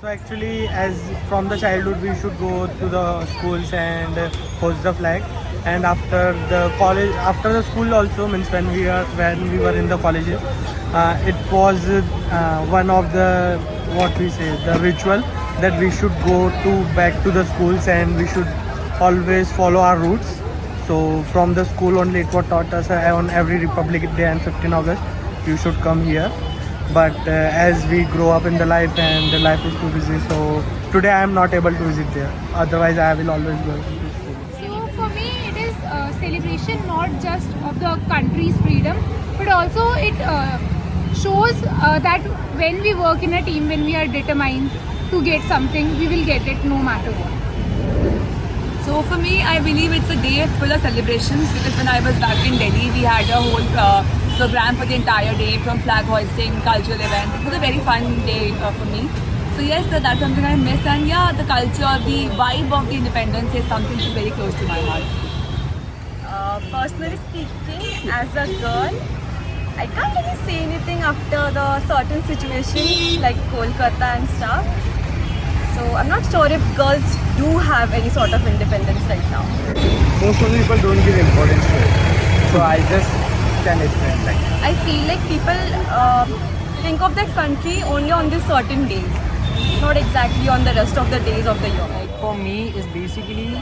So actually, as from the childhood, we should go to the schools and hoist the flag. And after the college, after the school also means when we were in the colleges, it was one of the what we say the ritual that we should go to back to the schools and we should always follow our roots. So from the school only it was taught us on every Republic Day and 15 August you should come here. But as we grow up in the life and the life is too busy, so today I am not able to visit there. Otherwise I will always go to school. So for me, it is a celebration not just of the country's freedom, but also it shows that when we work in a team, when we are determined to get something, we will get it no matter what. So for me, I believe it's a day full of celebrations because when I was back in Delhi, we had a whole program for the entire day, from flag hoisting, cultural event. It was a very fun day for me. So yes, that's something I miss, and yeah, the culture, the vibe of the independence is something that's very close to my heart. Personally speaking, as a girl, I can't really say anything after the certain situation like Kolkata and stuff. So I'm not sure if girls do have any sort of independence right now. Most of the people don't give importance to it. So I just can explain like. I feel like people think of their country only on these certain days, not exactly on the rest of the days of the year. Like for me is basically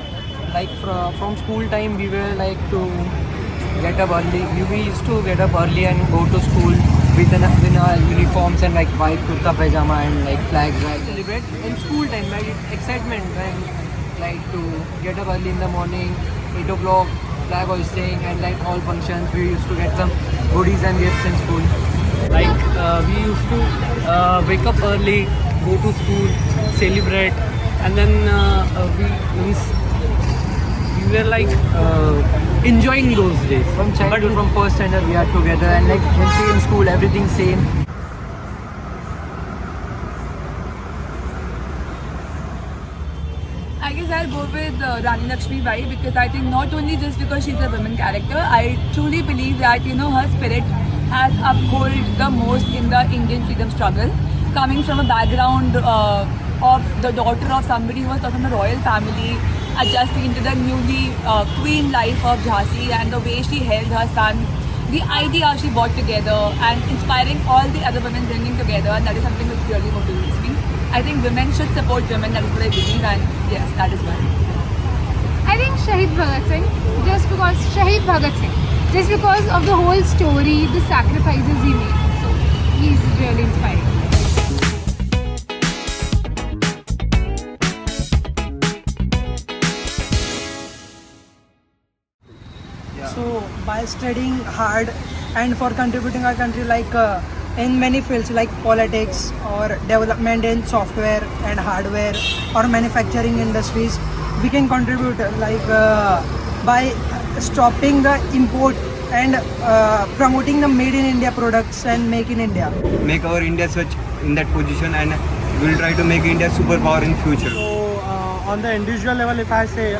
like from school time we were like to get up early. We used to get up early and go to school with our uniforms and like white kurta pajama and like flags. Right? Celebrate in school time, like excitement when like to get up early in the morning, 8 o'clock, flag hoisting and like all functions. We used to get some goodies and gifts in school. Like we used to wake up early, go to school, celebrate, and then we were like enjoying those days. From childhood, from first standard, we are together, and like when see in school, everything same. I guess I'll go with Rani Lakshmi Bai because I think not only just because she's a women character, I truly believe that her spirit has upheld the most in the Indian freedom struggle. Coming from a background of the daughter of somebody who was from a royal family, adjusting into the newly queen life of Jhansi and the way she held her son, the idea she brought together and inspiring all the other women bringing together, and that is something that really motivates me. I think women should support women, that is what I believe, and yes, that is why. I think Shahid Bhagat Singh, just because of the whole story, the sacrifices he made. So he's really inspiring. So by studying hard and for contributing our country like in many fields like politics or development in software and hardware or manufacturing industries, we can contribute like by stopping the import and promoting the made in India products and make in India. Make our India such in that position, and we will try to make India superpower in future. So on the individual level, if I say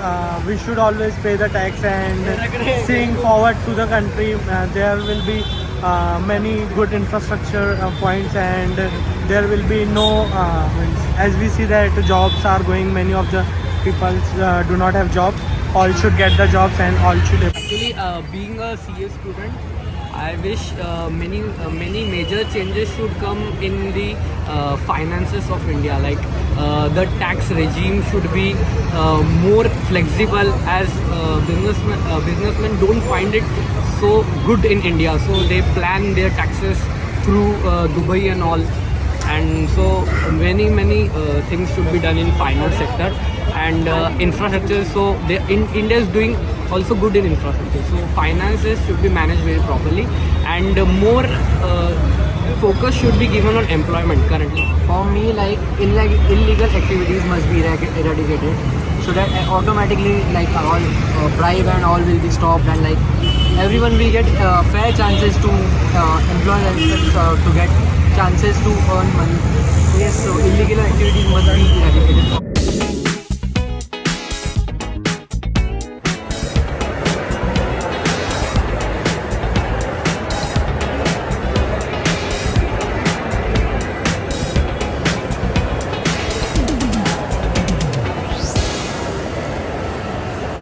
we should always pay the tax and seeing forward to the country, there will be many good infrastructure points, and there will be no as we see that jobs are going, many of the people do not have jobs. All should get the jobs and all should. Actually, being a CA student, I wish many major changes should come in the finances of India. Like the tax regime should be more flexible, as businessmen don't find it so good in India. So they plan their taxes through Dubai and all. And so many things should be done in finance sector and infrastructure. So India is doing also good in infrastructure. So finances should be managed very properly, and more focus should be given on employment currently. For me, like illegal activities must be eradicated, so that automatically like all bribe and all will be stopped, and like everyone will get fair chances to employ themselves to get chances to earn money. Yes, so illegal activities must be eradicated.